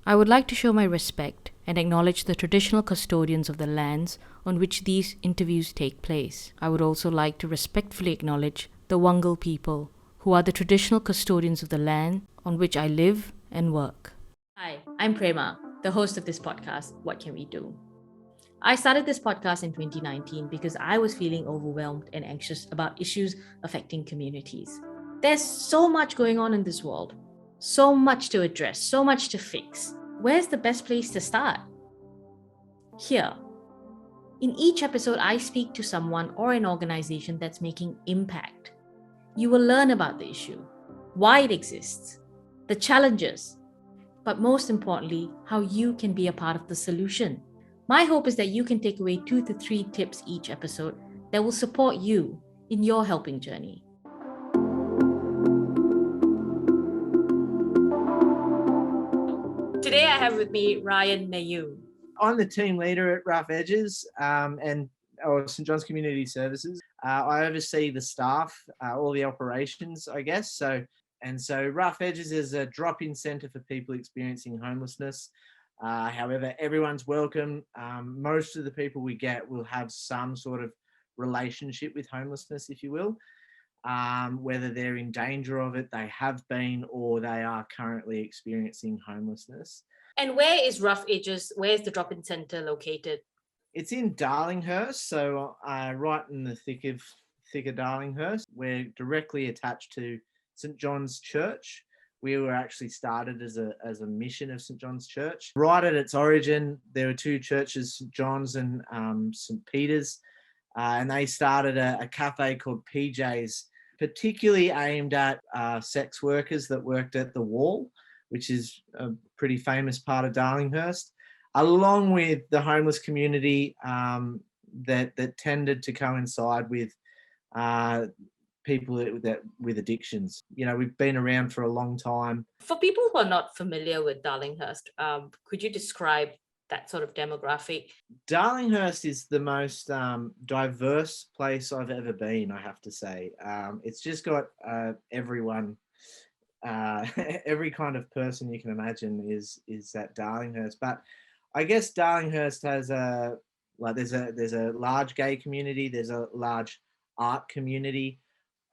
I would like to show my respect and acknowledge the traditional custodians of the lands on which these interviews take place. I would also like to respectfully acknowledge the Wangal people, who are the traditional custodians of the land on which I live and work. Hi, I'm Prema, the host of this podcast, What Can We Do? I started this podcast in 2019 because I was feeling overwhelmed and anxious about issues affecting communities. There's so much going on in this world, so much to address, so much to fix. Where's the best place to start? Here. In each episode, I speak to someone or an organization that's making impact. You will learn about the issue, why it exists, the challenges, but most importantly, how you can be a part of the solution. My hope is that you can take away 2 to 3 tips each episode that will support you in your helping journey. Today I have with me Ryan Naoum. I'm the team leader at Rough Edges and St John's Community Services. I oversee the staff, all the operations, I guess. So Rough Edges is a drop-in centre for people experiencing homelessness. However, everyone's welcome. Most of the people we get will have some sort of relationship with homelessness, if you will. Whether they're in danger of it, they have been, or they are currently experiencing homelessness. And where is Rough Edges? Where's the drop-in centre located? It's in Darlinghurst, so right in the thick of Darlinghurst. We're directly attached to St John's Church. We were actually started as a mission of St John's Church. Right at its origin, there were 2 churches, St John's and St Peter's, and they started a cafe called PJ's, particularly aimed at sex workers that worked at the Wall, which is a pretty famous part of Darlinghurst, along with the homeless community that tended to coincide with people with addictions. You know, we've been around for a long time. For people who are not familiar with Darlinghurst, could you describe that sort of demographic? Darlinghurst is the most diverse place I've ever been, I have to say. It's just got everyone. Every kind of person you can imagine is at Darlinghurst. But I guess Darlinghurst has there's a large gay community, there's a large art community,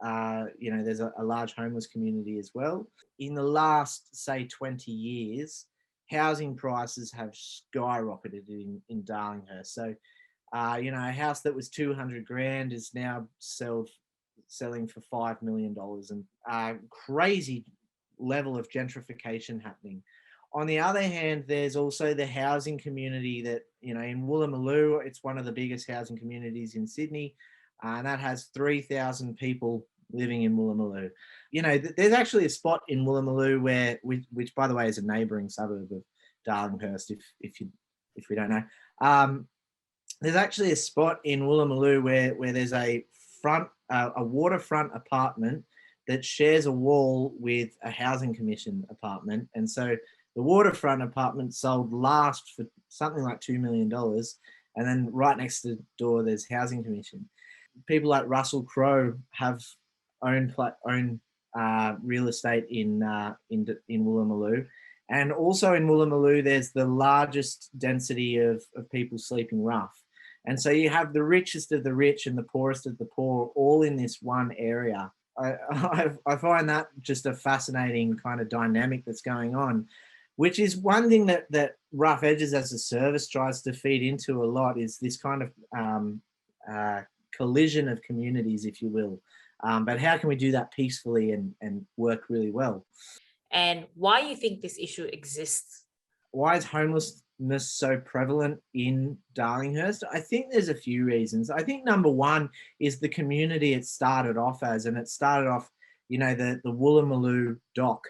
there's a large homeless community as well. In the last, say, 20 years, housing prices have skyrocketed in Darlinghurst. So, a house that was 200 grand is now selling for $5 million, and crazy level of gentrification happening. On the other hand, there's also the housing community that, in Woolloomooloo, it's one of the biggest housing communities in Sydney, and that has 3,000 people living in Woolloomooloo. There's actually a spot in Woolloomooloo which by the way is a neighbouring suburb of Darlinghurst, if we don't know. There's actually a spot in Woolloomooloo where there's a waterfront apartment that shares a wall with a housing commission apartment. And so the waterfront apartment sold last for something like $2 million. And then right next to the door, there's housing commission. People like Russell Crowe have owned real estate in Woolloomooloo. And also in Woolloomooloo, there's the largest density of people sleeping rough. And so you have the richest of the rich and the poorest of the poor all in this one area. I find that just a fascinating kind of dynamic that's going on, which is one thing that Rough Edges as a service tries to feed into a lot, is this kind of collision of communities, if you will. But how can we do that peacefully and work really well? And why you think this issue exists? Why is homelessness so prevalent in Darlinghurst? I think there's a few reasons. I think number one is the community it started off as, and it started off, the Woolloomooloo dock.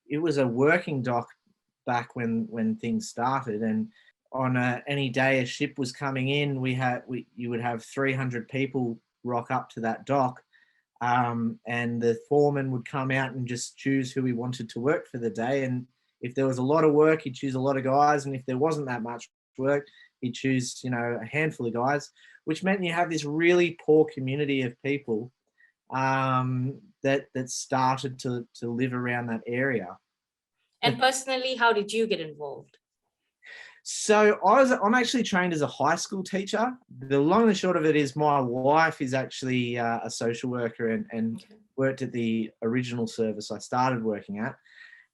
It was a working dock back when things started, and on any day a ship was coming in, you would have 300 people rock up to that dock, and the foreman would come out and just choose who he wanted to work for the day. And if there was a lot of work, he'd choose a lot of guys, and if there wasn't that much work, he'd choose a handful of guys, which meant you have this really poor community of people that started to live around that area. And personally, how did you get involved? So I'm actually trained as a high school teacher. The long and the short of it is my wife is actually a social worker and worked at the original service I started working at.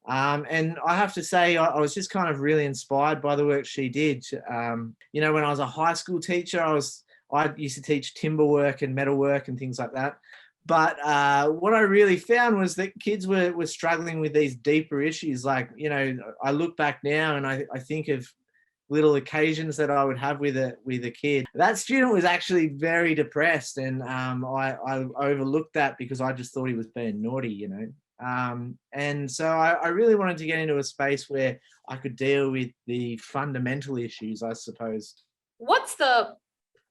And I have to say, I was just kind of really inspired by the work she did. When I was a high school teacher, I used to teach timber work and metal work and things like that. But what I really found was that kids were struggling with these deeper issues. Like, I look back now and I think of little occasions that I would have with a kid. That student was actually very depressed, and I overlooked that because I just thought he was being naughty, and so I really wanted to get into a space where I could deal with the fundamental issues, I suppose. What's the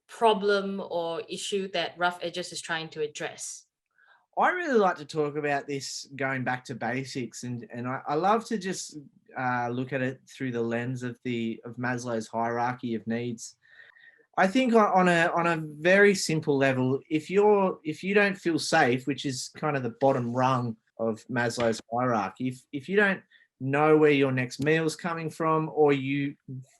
problem or issue that Rough Edges is trying to address? I really like to talk about this going back to basics, and I love to just look at it through the lens of Maslow's hierarchy of needs. I think on a very simple level, if you don't feel safe, which is kind of the bottom rung of Maslow's hierarchy, if you don't know where your next meal's coming from, or you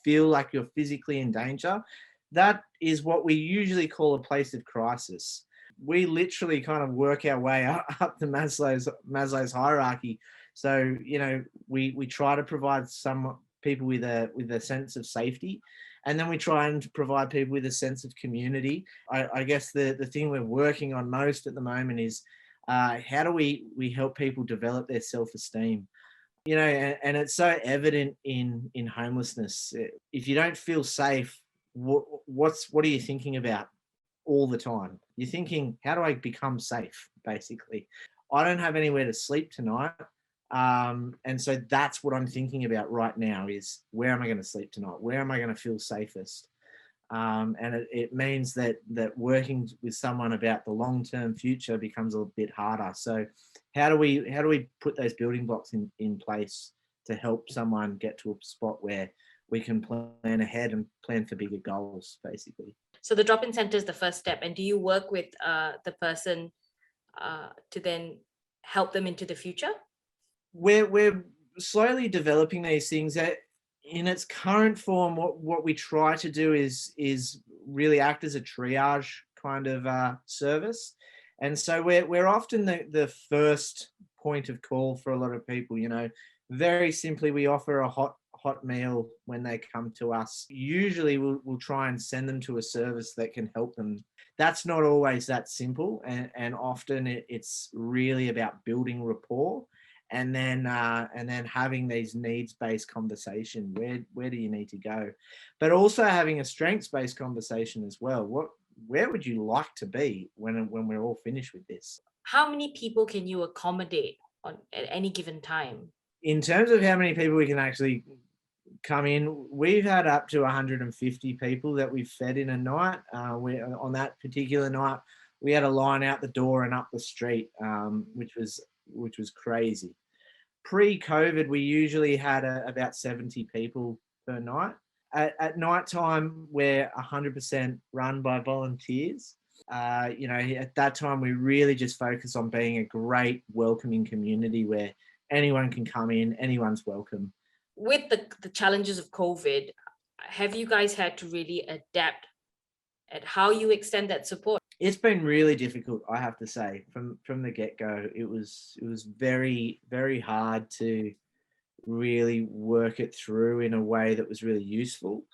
feel like you're physically in danger, that is what we usually call a place of crisis. We literally kind of work our way up the Maslow's hierarchy. So, we try to provide some people with a sense of safety, and then we try and provide people with a sense of community. I guess the thing we're working on most at the moment is how do we help people develop their self-esteem? And it's so evident in homelessness. If you don't feel safe, what are you thinking about all the time? You're thinking, how do I become safe, basically? I don't have anywhere to sleep tonight. And so that's what I'm thinking about right now is, where am I going to sleep tonight? Where am I going to feel safest? And it means that working with someone about the long-term future becomes a bit harder. So how do we put those building blocks in place to help someone get to a spot where we can plan ahead and plan for bigger goals, basically? So the drop-in center is the first step. And do you work with the person to then help them into the future? We're slowly developing these things. In its current form, what we try to do is really act as a triage kind of service, and so we're often the first point of call for a lot of people. Very simply, we offer a hot meal when they come to us. Usually, we'll try and send them to a service that can help them. That's not always that simple, and often it's really about building rapport. And then having these needs-based conversation. Where do you need to go? But also having a strengths-based conversation as well. Where would you like to be when we're all finished with this? How many people can you accommodate at any given time? In terms of how many people we can actually come in, we've had up to 150 people that we've fed in a night. On that particular night, we had a line out the door and up the street, which was crazy. Pre-COVID, we usually had about 70 people per night. At night time, we're 100% run by volunteers. At that time, we really just focus on being a great, welcoming community where anyone can come in, anyone's welcome. With the challenges of COVID, have you guys had to really adapt at how you extend that support? It's been really difficult, I have to say. From the get-go, it was very, very hard to really work it through in a way that was really useful.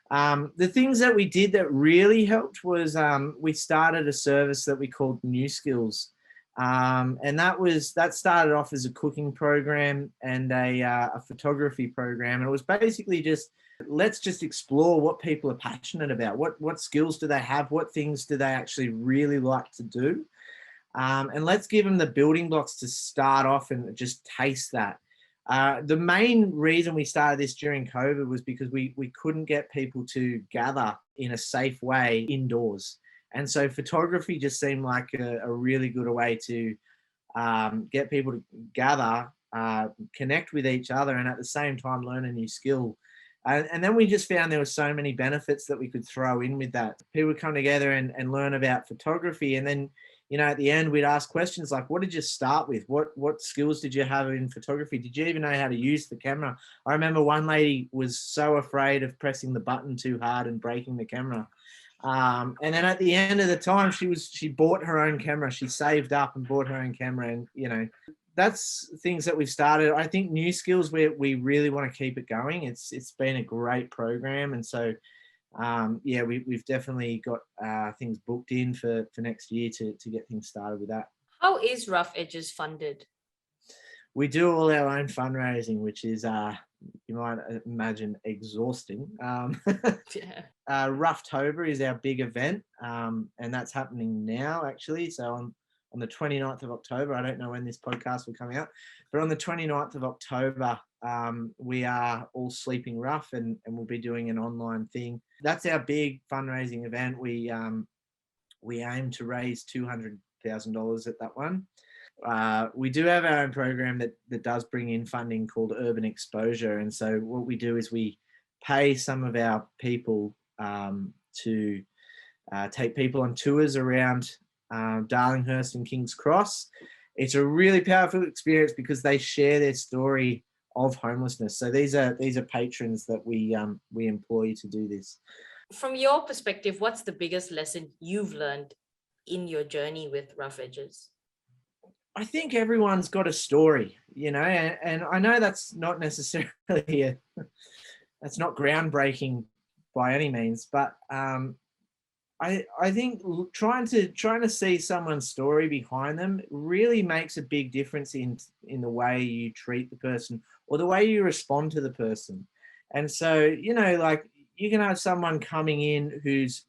The things that we did that really helped was we started a service that we called New Skills. And that started off as a cooking program and a photography program. And it was basically just, let's just explore what people are passionate about. What skills do they have? What things do they actually really like to do? And let's give them the building blocks to start off and just taste that. The main reason we started this during COVID was because we couldn't get people to gather in a safe way indoors. And so photography just seemed like a really good way to get people to gather, connect with each other, and at the same time learn a new skill. And then we just found there were so many benefits that we could throw in with that. People would come together and learn about photography, and then at the end, we'd ask questions like, what did you start with? What skills did you have in photography? Did you even know how to use the camera? I remember one lady was so afraid of pressing the button too hard and breaking the camera. And then at the end of the time, she bought her own camera. She saved up and bought her own camera. And, that's things that we've started. I think new skills, we really want to keep it going. It's been a great program. And so, we've definitely got things booked in for next year to get things started with that. How is Rough Edges funded? We do all our own fundraising, which is, you might imagine, exhausting. Roughtober is our big event, and that's happening now, actually. So on the 29th of October, I don't know when this podcast will come out, but on the 29th of October, we are all sleeping rough, and we'll be doing an online thing. That's our big fundraising event. We aim to raise $200,000 at that one. We do have our own program that does bring in funding called Urban Exposure. And so what we do is we pay some of our people to take people on tours around Darlinghurst and King's Cross. It's a really powerful experience because they share their story of homelessness. So these are patrons that we employ to do this. From your perspective, what's the biggest lesson you've learned in your journey with Rough Edges? I think everyone's got a story, and I know that's not necessarily that's not groundbreaking by any means, but I think trying to see someone's story behind them really makes a big difference in the way you treat the person or the way you respond to the person. And so, like, you can have someone coming in who's,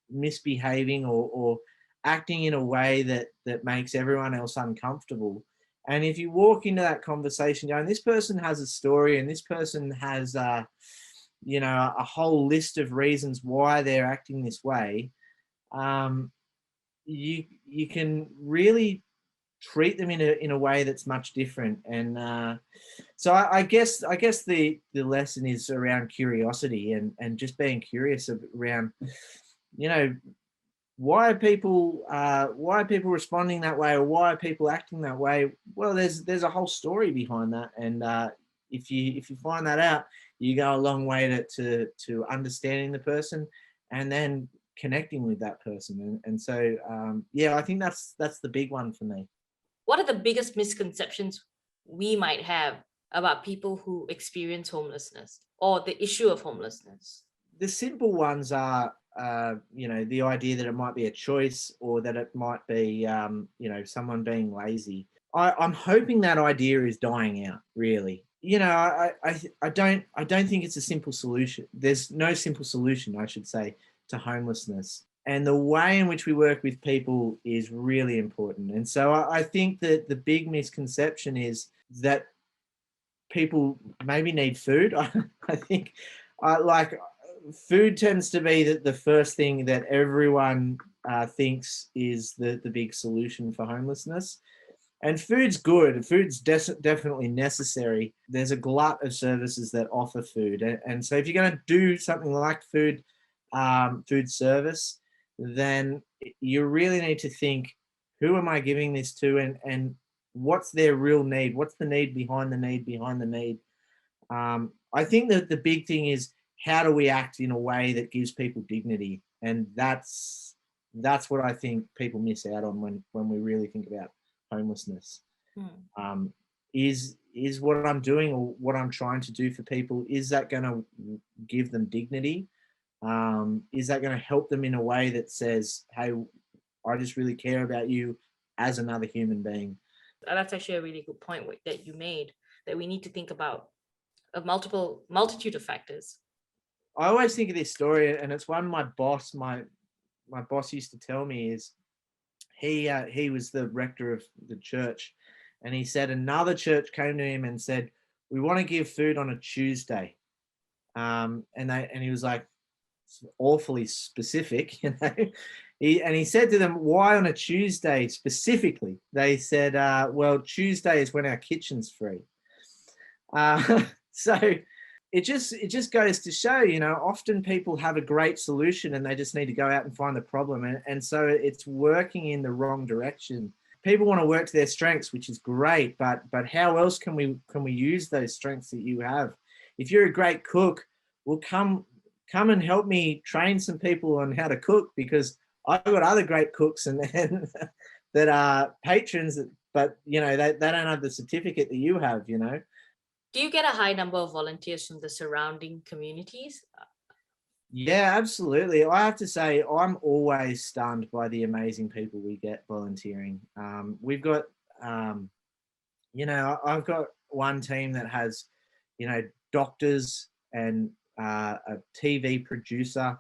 misbehaving or acting in a way that makes everyone else uncomfortable. And if you walk into that conversation going, this person has a story and this person has a whole list of reasons why they're acting this way, you can really treat them in a way that's much different. And so I guess the lesson is around curiosity and just being curious around, why are people responding that way, or why are people acting that way? Well, there's a whole story behind that, and if you find that out, you go a long way to understanding the person and then connecting with that person. And so I think that's the big one for me. What are the biggest misconceptions we might have about people who experience homelessness or the issue of homelessness? The simple ones are the idea that it might be a choice, or that it might be someone being lazy. I'm hoping that idea is dying out, really. I don't think it's a simple solution. There's no simple solution, I should say, to homelessness. And the way in which we work with people is really important. And so I think that the big misconception is that people maybe need food. I think food tends to be the first thing that everyone thinks is the big solution for homelessness. And food's good. Food's definitely necessary. There's a glut of services that offer food. And so if you're going to do something like food service, then you really need to think, who am I giving this to, and what's their real need? What's the need behind the need behind the need? I think that the big thing is, how do we act in a way that gives people dignity? And that's what I think people miss out on when we really think about homelessness. Is what I'm doing or what I'm trying to do for people, is that going to give them dignity? Is that going to help them in a way that says, hey, I just really care about you as another human being? That's actually a really good point that you made, that we need to think about a multitude of factors. I always think of this story, and it's one my boss used to tell me. Is he was the rector of the church, and he said another church came to him and said, we want to give food on a Tuesday, and he was like, awfully specific, he said to them, why on a Tuesday specifically? They said, well, Tuesday is when our kitchen's free. So it just goes to show, often people have a great solution and they just need to go out and find the problem, and so it's working in the wrong direction. People want to work to their strengths, which is great, but how else can we use those strengths that you have? If you're a great cook, well, come and help me train some people on how to cook, because I've got other great cooks and that are patrons, but they don't have the certificate that you have. Do you get a high number of volunteers from the surrounding communities? Yeah, absolutely. I have to say, I'm always stunned by the amazing people we get volunteering. We've got, I've got one team that has, doctors and a TV producer,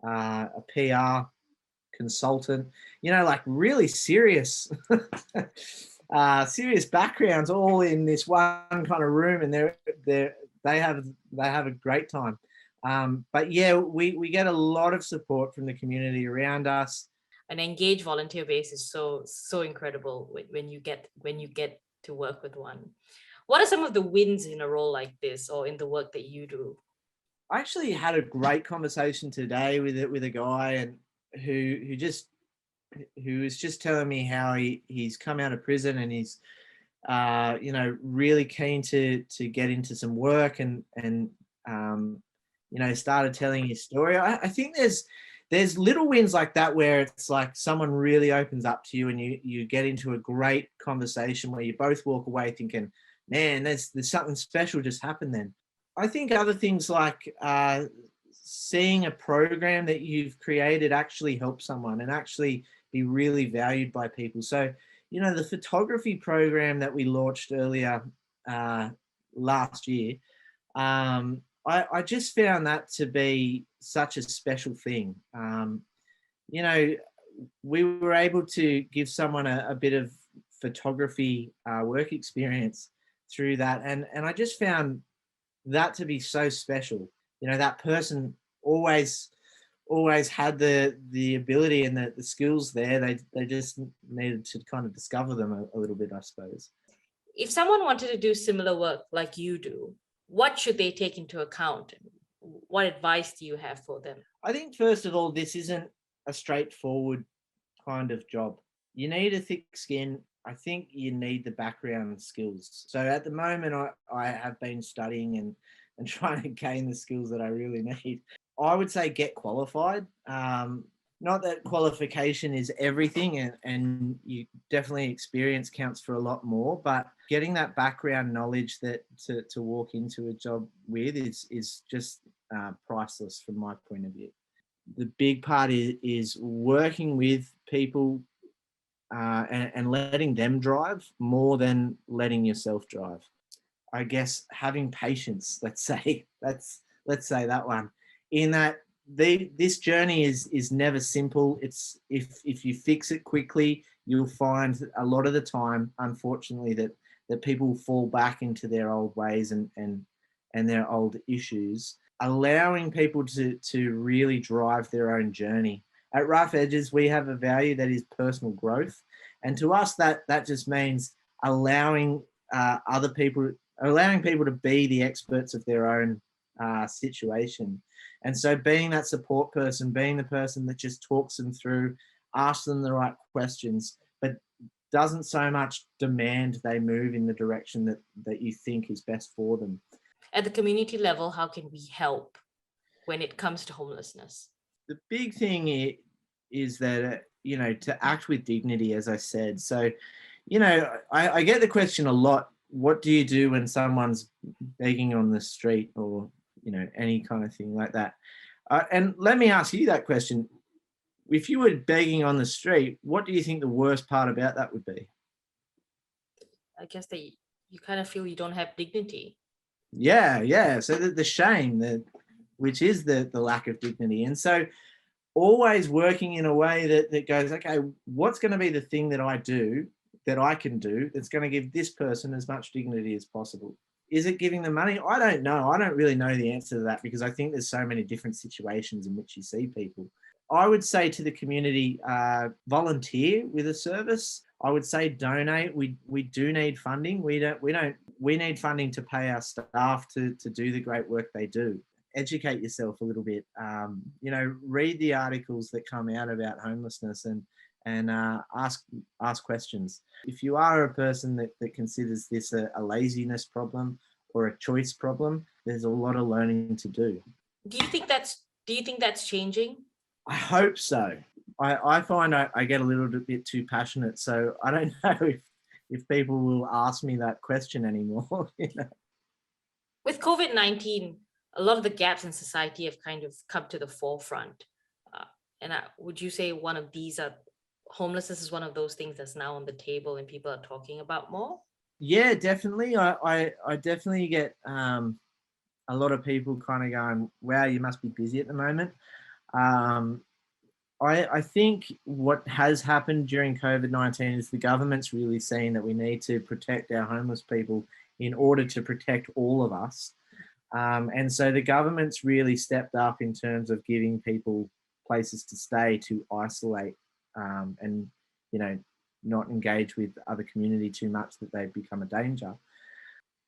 a PR consultant, like really serious, serious backgrounds, all in this one kind of room, and they have a great time. But yeah, we get a lot of support from the community around us. An engaged volunteer base is so incredible when you get to work with one. What are some of the wins in a role like this, or in the work that you do? I actually had a great conversation today with a guy, and who was just telling me how he's come out of prison, and he's really keen to get into some work, and started telling his story. I think there's little wins like that where it's like someone really opens up to you, and you get into a great conversation where you both walk away thinking, man, there's something special just happened then. I think other things like seeing a program that you've created actually help someone and actually be really valued by people. So, the photography program that we launched earlier last year, I just found that to be such a special thing. We were able to give someone a bit of photography work experience through that, and I just found that to be so special. That person always had the ability and the skills there. They just needed to kind of discover them a little bit, I suppose. If someone wanted to do similar work like you do, what should they take into account? What advice do you have for them? I think, first of all, this isn't a straightforward kind of job. You need a thick skin. I think you need the background skills. So at the moment, I have been studying and trying to gain the skills that I really need. I would say get qualified. Not that qualification is everything, and you definitely experience counts for a lot more, but getting that background knowledge that to walk into a job with is just priceless from my point of view. The big part is working with people and letting them drive more than letting yourself drive. I guess having patience, let's say that one, in that this journey is never simple. It's if you fix it quickly, you'll find a lot of the time, unfortunately, that people fall back into their old ways and their old issues. Allowing people to really drive their own journey. At Rough Edges, we have a value that is personal growth, and to us that just means allowing people to be the experts of their own situation. And so being that support person, being the person that just talks them through, asks them the right questions, but doesn't so much demand they move in the direction that you think is best for them. At the community level, how can we help when it comes to homelessness? The big thing is that, to act with dignity, as I said. So, I get the question a lot, what do you do when someone's begging on the street, or, any kind of thing like that? And let me ask you that question. If you were begging on the street, what do you think the worst part about that would be? I guess that you kind of feel you don't have dignity. Yeah. So the shame, which is the lack of dignity. And so always working in a way that goes, okay, what's going to be the thing that I do, that I can do, that's going to give this person as much dignity as possible? Is it giving them money? I don't know. I don't really know the answer to that, because I think there's so many different situations in which you see people. I would say to the community, volunteer with a service. I would say donate. We do need funding. We need funding to pay our staff to do the great work they do. Educate yourself a little bit. Read the articles that come out about homelessness and ask questions. If you are a person that considers this a laziness problem or a choice problem, there's a lot of learning to do. Do you think that's changing? I hope so. I find I get a little bit too passionate, so I don't know if people will ask me that question anymore. With COVID-19, a lot of the gaps in society have kind of come to the forefront. Would you say one of these homelessness is one of those things that's now on the table and people are talking about more? Yeah, definitely. I definitely get a lot of people kind of going, wow, you must be busy at the moment. I think what has happened during COVID-19 is the government's really seen that we need to protect our homeless people in order to protect all of us. And so the government's really stepped up in terms of giving people places to stay, to isolate, and, not engage with other community too much that they become a danger.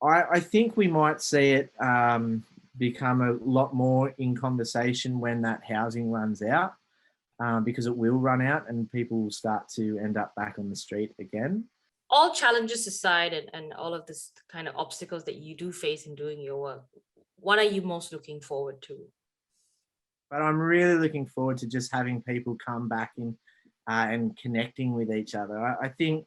I think we might see it become a lot more in conversation when that housing runs out, because it will run out and people will start to end up back on the street again. All challenges aside and all of this kind of obstacles that you do face in doing your work, what are you most looking forward to? But I'm really looking forward to just having people come back in and connecting with each other. I think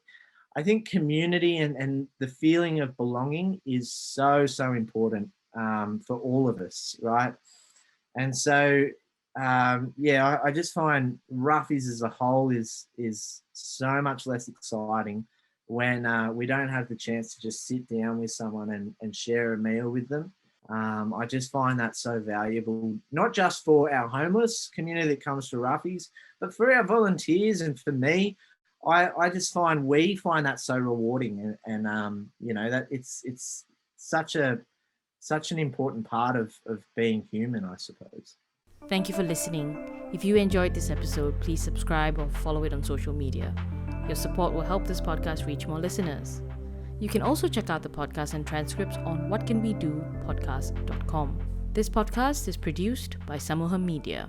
community and the feeling of belonging is so important for all of us, right? And so, I just find roughies as a whole is so much less exciting when we don't have the chance to just sit down with someone and share a meal with them. I just find that so valuable, not just for our homeless community that comes to roughies, but for our volunteers and for me. I just find we find that so rewarding, and that it's such an important part of being human, I suppose. Thank you for listening. If you enjoyed this episode, please subscribe or follow it on social media. Your support will help this podcast reach more listeners. You can also check out the podcast and transcripts on whatcanwedopodcast.com. This podcast is produced by Samuham Media.